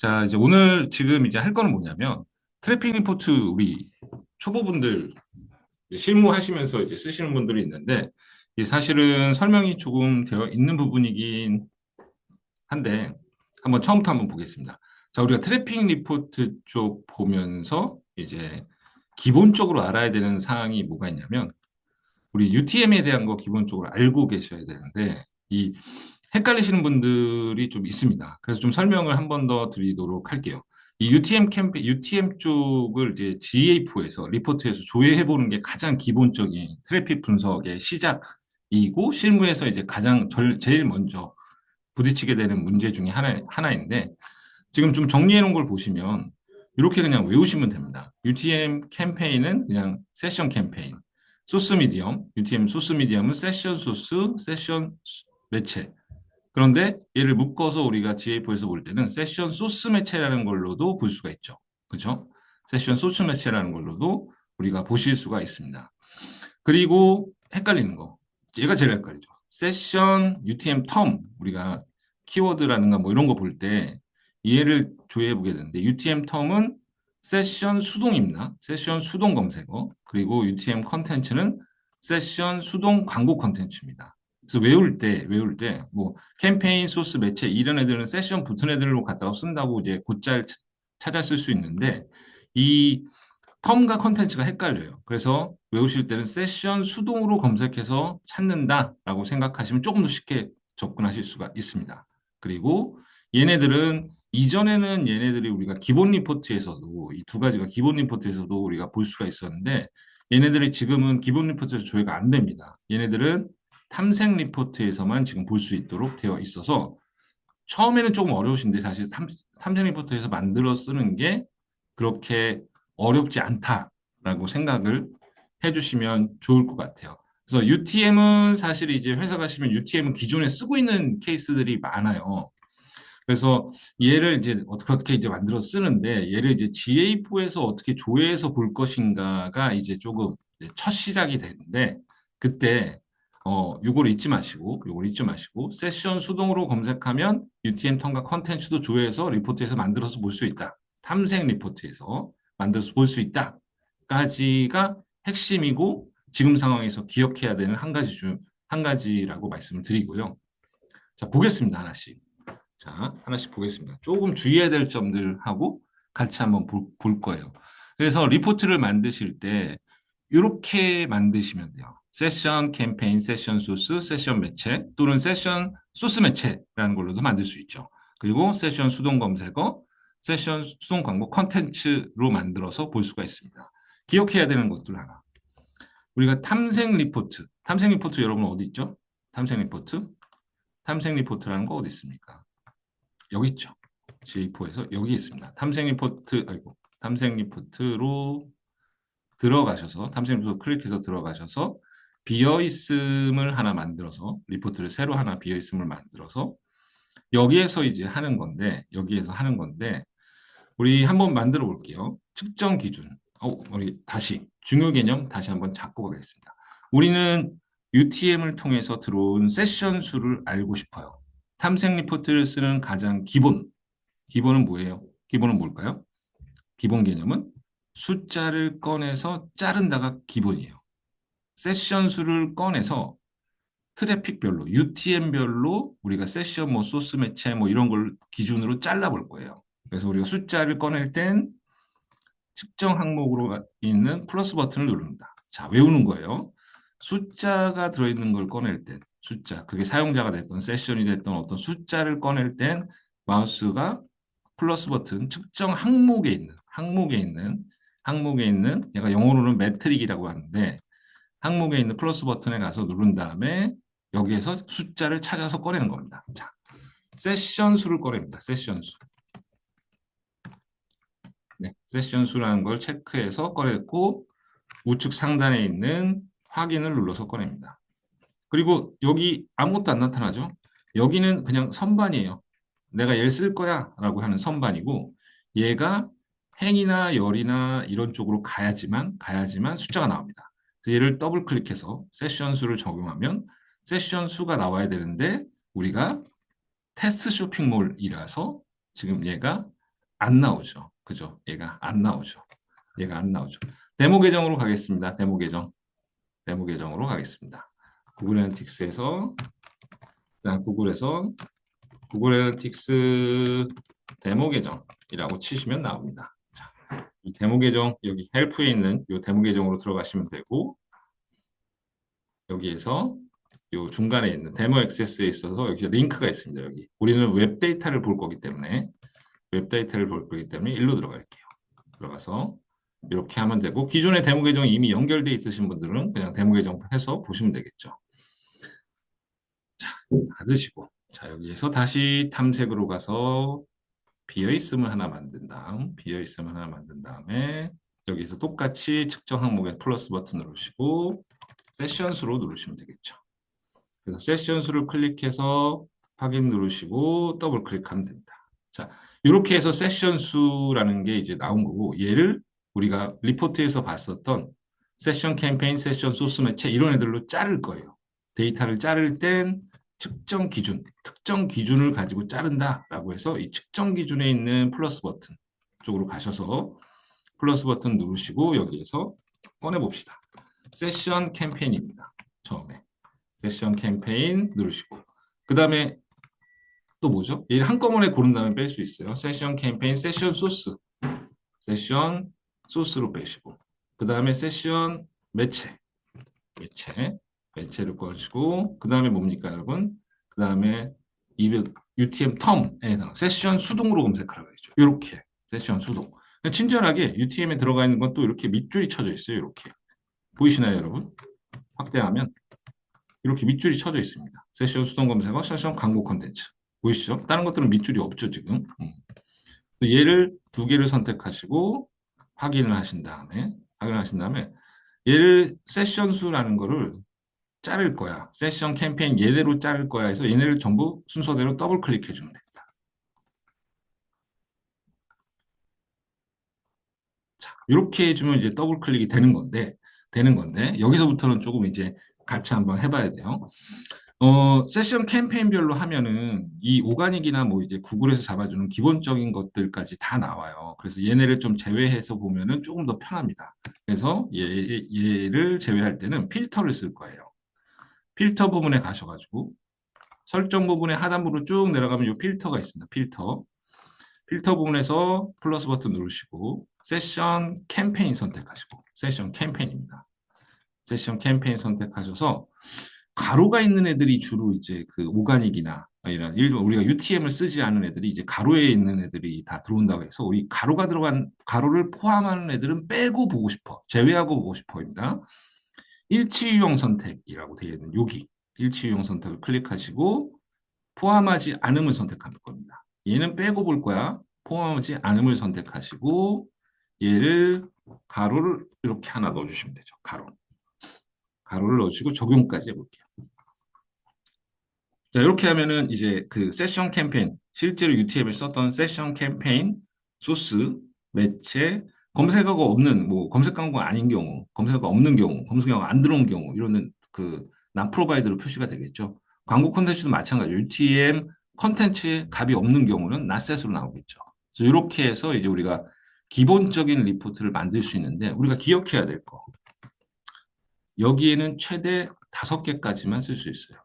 자, 이제 오늘 지금 이제 할 거는 뭐냐면 트래픽 리포트 우리 초보분들 이제 실무하시면서 이제 쓰시는 분들이 있는데 이게 사실은 설명이 조금 되어 있는 부분이긴 한데 한번 처음부터 한번 보겠습니다. 자, 우리가 트래픽 리포트 쪽 보면서 이제 기본적으로 알아야 되는 사항이 뭐가 있냐면 우리 UTM에 대한 거 기본적으로 알고 계셔야 되는데 이 헷갈리시는 분들이 좀 있습니다. 그래서 좀 설명을 한 번 더 드리도록 할게요. 이 UTM 쪽을 이제 GA4에서 리포트에서 조회해 보는 게 가장 기본적인 트래픽 분석의 시작이고 실무에서 이제 가장 제일 먼저 부딪히게 되는 문제 중에 하나인데 지금 좀 정리해 놓은 걸 보시면 이렇게 그냥 외우시면 됩니다. UTM 캠페인은 그냥 세션 캠페인, 소스 미디엄, UTM 소스 미디엄은 세션 소스, 세션 매체. 그런데 얘를 묶어서 우리가 GA4에서 볼 때는 세션 소스 매체라는 걸로도 볼 수가 있죠. 그렇죠? 세션 소스 매체라는 걸로도 우리가 보실 수가 있습니다. 그리고 헷갈리는 거. 얘가 제일 헷갈리죠. 세션 UTM 텀 우리가 키워드라든가 뭐 이런 거 볼 때 얘를 조회해 보게 되는데 UTM 텀은 세션 수동입니다. 세션 수동 검색어. 그리고 UTM 컨텐츠는 세션 수동 광고 컨텐츠입니다. 그래서 외울 때 뭐 캠페인 소스 매체 이런 애들은 세션 붙은 애들로 갖다가 쓴다고 이제 곧잘 찾아 쓸 수 있는데 이 텀과 컨텐츠가 헷갈려요. 그래서 외우실 때는 세션 수동으로 검색해서 찾는다라고 생각하시면 조금 더 쉽게 접근하실 수가 있습니다. 그리고 얘네들은 이전에는 얘네들이 우리가 기본 리포트에서도 이 두 가지가 기본 리포트에서도 우리가 볼 수가 있었는데 얘네들이 지금은 기본 리포트에서 조회가 안 됩니다. 얘네들은 탐색 리포트에서만 지금 볼 수 있도록 되어 있어서 처음에는 조금 어려우신데 사실 탐색 리포트에서 만들어 쓰는 게 그렇게 어렵지 않다라고 생각을 해주시면 좋을 것 같아요. 그래서 UTM은 사실 이제 회사 가시면 UTM은 기존에 쓰고 있는 케이스들이 많아요. 그래서 얘를 이제 어떻게 이제 만들어 쓰는데 얘를 이제 GA4에서 어떻게 조회해서 볼 것인가가 이제 조금 이제 첫 시작이 되는데 그때 요걸 잊지 마시고 세션 수동으로 검색하면 UTM 턴과 컨텐츠도 조회해서 리포트에서 만들어서 볼 수 있다. 탐색 리포트에서 만들어서 볼 수 있다까지가 핵심이고 지금 상황에서 기억해야 되는 한 가지라고 말씀을 드리고요. 자, 보겠습니다. 하나씩. 자, 하나씩 보겠습니다. 조금 주의해야 될 점들하고 같이 한번 볼 거예요. 그래서 리포트를 만드실 때 이렇게 만드시면 돼요. 세션 캠페인, 세션 소스, 세션 매체 또는 세션 소스 매체라는 걸로도 만들 수 있죠. 그리고 세션 수동 검색어, 세션 수동 광고 컨텐츠로 만들어서 볼 수가 있습니다. 기억해야 되는 것들 하나. 우리가 탐색 리포트 여러분 어디 있죠? 탐색 리포트? 탐색 리포트라는 거 어디 있습니까? 여기 있죠. J4에서 여기 있습니다. 탐색 리포트로 들어가셔서, 탐색 리포트 클릭해서 들어가셔서, 비어 있음을 하나 만들어서, 리포트를 새로 하나 비어 있음을 만들어서, 여기에서 하는 건데, 우리 한번 만들어 볼게요. 측정 기준. 우리 다시, 중요 개념 다시 한번 잡고 가겠습니다. 우리는 UTM을 통해서 들어온 세션 수를 알고 싶어요. 탐색 리포트를 쓰는 가장 기본은 뭐예요? 기본은 뭘까요? 기본 개념은 숫자를 꺼내서 자른다가 기본이에요. 세션 수를 꺼내서 트래픽별로, UTM별로 우리가 세션, 뭐 소스 매체, 뭐 이런 걸 기준으로 잘라볼 거예요. 그래서 우리가 숫자를 꺼낼 땐 측정 항목으로 있는 플러스 버튼을 누릅니다. 자, 외우는 거예요. 숫자가 들어있는 걸 꺼낼 땐, 그게 사용자가 됐던 세션이 됐던 어떤 숫자를 꺼낼 땐 마우스가 플러스 버튼, 측정 항목에 있는, 얘가 영어로는 매트릭이라고 하는데, 항목에 있는 플러스 버튼에 가서 누른 다음에 여기에서 숫자를 찾아서 꺼내는 겁니다. 자, 세션 수를 꺼냅니다. 세션 수. 네, 세션 수라는 걸 체크해서 꺼냈고, 우측 상단에 있는 확인을 눌러서 꺼냅니다. 그리고 여기 아무것도 안 나타나죠? 여기는 그냥 선반이에요. 내가 얘를 쓸 거야 라고 하는 선반이고 얘가 행이나 열이나 이런 쪽으로 가야지만 숫자가 나옵니다. 그래서 얘를 더블 클릭해서 세션 수를 적용하면 세션 수가 나와야 되는데 우리가 테스트 쇼핑몰이라서 지금 얘가 안 나오죠. 그죠? 얘가 안 나오죠. 얘가 안 나오죠. 데모 계정으로 가겠습니다. 데모 계정. 데모 계정으로 가겠습니다. 구글 애널리틱스에서, 구글에서 구글 애널리틱스 데모 계정이라고 치시면 나옵니다. 자, 이 데모 계정, 여기 헬프에 있는 이 데모 계정으로 들어가시면 되고, 여기에서 이 중간에 있는 데모 액세스에 있어서 여기 링크가 있습니다. 여기. 우리는 웹 데이터를 볼 거기 때문에, 웹 데이터를 볼 거기 때문에 일로 들어갈게요. 들어가서 이렇게 하면 되고, 기존의 데모 계정이 이미 연결되어 있으신 분들은 그냥 데모 계정 해서 보시면 되겠죠. 자, 닫으시고. 자, 여기에서 다시 탐색으로 가서 비어있음을 하나 만든 비어있음을 하나 만든 다음에 여기서 똑같이 측정 항목에 플러스 버튼 누르시고 세션 수로 누르시면 되겠죠. 그래서 세션 수를 클릭해서 확인 누르시고 더블 클릭하면 됩니다. 자, 이렇게 해서 세션 수라는 게 이제 나온 거고 얘를 우리가 리포트에서 봤었던 세션 캠페인, 세션 소스 매체 이런 애들로 자를 거예요. 데이터를 자를 땐 측정 기준, 특정 기준을 가지고 자른다라고 해서 이 측정 기준에 있는 플러스 버튼 쪽으로 가셔서 플러스 버튼 누르시고 여기에서 꺼내봅시다. 세션 캠페인입니다. 처음에. 세션 캠페인 누르시고 그 다음에 또 뭐죠? 얘를 한꺼번에 고른 다음에 뺄 수 있어요. 세션 캠페인, 세션 소스. 세션 소스로 빼시고 그 다음에 세션 매체. 매체를 꺼시고 그 다음에 뭡니까 여러분? 그 다음에 UTM 텀에 해당 세션 수동으로 검색하라고 했죠. 이렇게 세션 수동. 친절하게 UTM에 들어가 있는 건 또 이렇게 밑줄이 쳐져 있어요. 이렇게 보이시나요 여러분? 확대하면 이렇게 밑줄이 쳐져 있습니다. 세션 수동 검색어, 세션 광고 콘텐츠. 보이시죠? 다른 것들은 밑줄이 없죠, 지금. 얘를 두 개를 선택하시고 확인하신 다음에 얘를 세션 수라는 거를 자를 거야. 세션 캠페인 얘대로 자를 거야 해서 얘네를 전부 순서대로 더블 클릭해 주면 됩니다. 자, 이렇게 해주면 이제 더블 클릭이 되는 건데 여기서부터는 조금 이제 같이 한번 해봐야 돼요. 세션 캠페인별로 하면은 이 오가닉이나 뭐 이제 구글에서 잡아주는 기본적인 것들까지 다 나와요. 그래서 얘네를 좀 제외해서 보면은 조금 더 편합니다. 그래서 얘를 제외할 때는 필터를 쓸 거예요. 필터 부분에 가셔가지고 설정 부분에 하단부로 쭉 내려가면 이 필터가 있습니다. 필터 부분에서 플러스 버튼 누르시고 세션 캠페인 선택하시고 세션 캠페인입니다. 세션 캠페인 선택하셔서 가로가 있는 애들이 주로 이제 그 오가닉이나 이런 일본 우리가 UTM을 쓰지 않은 애들이 이제 가로에 있는 애들이 다 들어온다고 해서 우리 가로가 들어간 가로를 포함하는 애들은 빼고 보고 싶어 제외하고 보고 싶어입니다. 일치유형 선택이라고 되어 있는 여기 일치유형 선택을 클릭하시고 포함하지 않음을 선택할 겁니다. 얘는 빼고 볼 거야. 포함하지 않음을 선택하시고 얘를 가로를 이렇게 하나 넣어주시면 되죠. 가로를 넣어주시고 적용까지 해볼게요. 자, 이렇게 하면은 이제 그 세션 캠페인, 실제로 UTM에 썼던 세션 캠페인, 소스, 매체, 검색어가 없는, 뭐, 검색 광고가 아닌 경우, 검색어가 없는 경우, 검색어가 안 들어온 경우, 이러는 그, 난 프로바이더로 표시가 되겠죠. 광고 콘텐츠도 마찬가지로 UTM 컨텐츠에 값이 없는 경우는 낫셋으로 나오겠죠. 그래서 이렇게 해서 이제 우리가 기본적인 리포트를 만들 수 있는데, 우리가 기억해야 될 거. 여기에는 최대 5개까지만 쓸 수 있어요.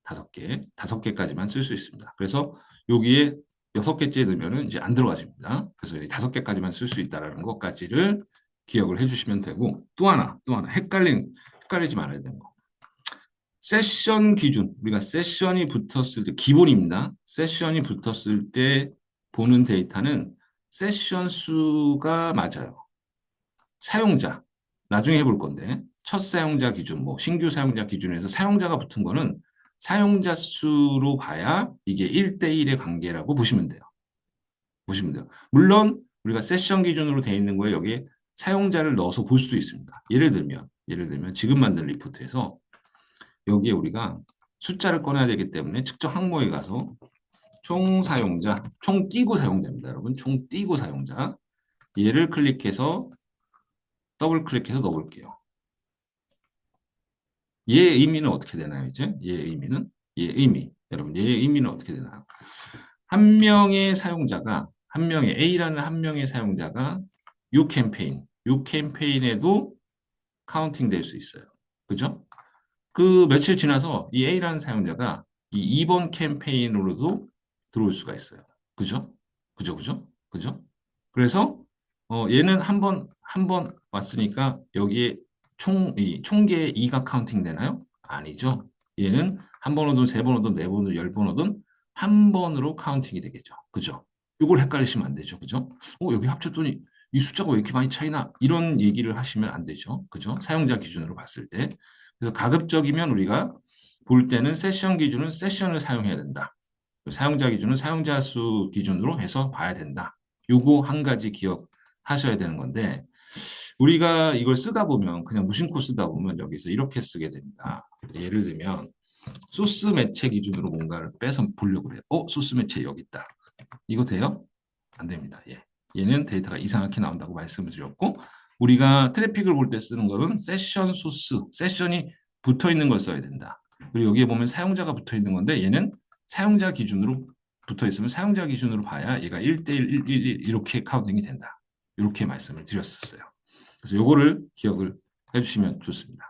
5개까지만 쓸 수 있습니다. 그래서 여기에 6개째 넣으면 이제 안 들어가집니다. 그래서 5개까지만 쓸 수 있다는 것까지를 기억을 해주시면 되고, 또 하나, 헷갈리지 말아야 되는 거. 세션 기준, 우리가 세션이 붙었을 때, 기본입니다. 세션이 붙었을 때 보는 데이터는 세션 수가 맞아요. 사용자, 나중에 해볼 건데, 첫 사용자 기준, 뭐, 신규 사용자 기준에서 사용자가 붙은 거는 사용자 수로 봐야 이게 1대1의 관계라고 보시면 돼요. 물론, 우리가 세션 기준으로 되어 있는 거에 여기에 사용자를 넣어서 볼 수도 있습니다. 예를 들면, 지금 만든 리포트에서 여기에 우리가 숫자를 꺼내야 되기 때문에 측정 항목에 가서 총 사용자, 총 띄고 사용자입니다. 여러분, 총 띄고 사용자. 얘를 클릭해서 더블 클릭해서 넣어볼게요. 얘의 의미는 어떻게 되나요, 이제? 여러분, 얘의 의미는 어떻게 되나요? 한 명의 사용자가 한 명의 A라는 한 명의 사용자가 이 캠페인에도 카운팅 될 수 있어요. 그죠? 그 며칠 지나서 이 A라는 사용자가 이 2번 캠페인으로도 들어올 수가 있어요. 그죠? 그죠? 그래서 얘는 한 번 왔으니까 여기에 총계의 2가 카운팅 되나요? 아니죠. 얘는 한 번 오든 세 번 오든 네 번 오든 열 번 오든 한 번으로 카운팅이 되겠죠. 그죠? 이걸 헷갈리시면 안 되죠. 그죠? 여기 합쳤더니 이 숫자가 왜 이렇게 많이 차이나? 이런 얘기를 하시면 안 되죠. 그죠? 사용자 기준으로 봤을 때. 그래서 가급적이면 우리가 볼 때는 세션 기준은 세션을 사용해야 된다. 사용자 기준은 사용자 수 기준으로 해서 봐야 된다. 요거 한 가지 기억하셔야 되는 건데 우리가 이걸 쓰다 보면 그냥 무심코 쓰다 보면 여기서 이렇게 쓰게 됩니다. 예를 들면 소스 매체 기준으로 뭔가를 빼서 보려고 그래요. 소스 매체 여기 있다. 이거 돼요? 안 됩니다. 얘는 데이터가 이상하게 나온다고 말씀을 드렸고 우리가 트래픽을 볼 때 쓰는 거는 세션 소스, 세션이 붙어 있는 걸 써야 된다. 그리고 여기에 보면 사용자가 붙어 있는 건데 얘는 사용자 기준으로 붙어 있으면 사용자 기준으로 봐야 얘가 1대1, 111 이렇게 카운팅이 된다. 이렇게 말씀을 드렸었어요. 그래서 요거를 기억을 해주시면 좋습니다.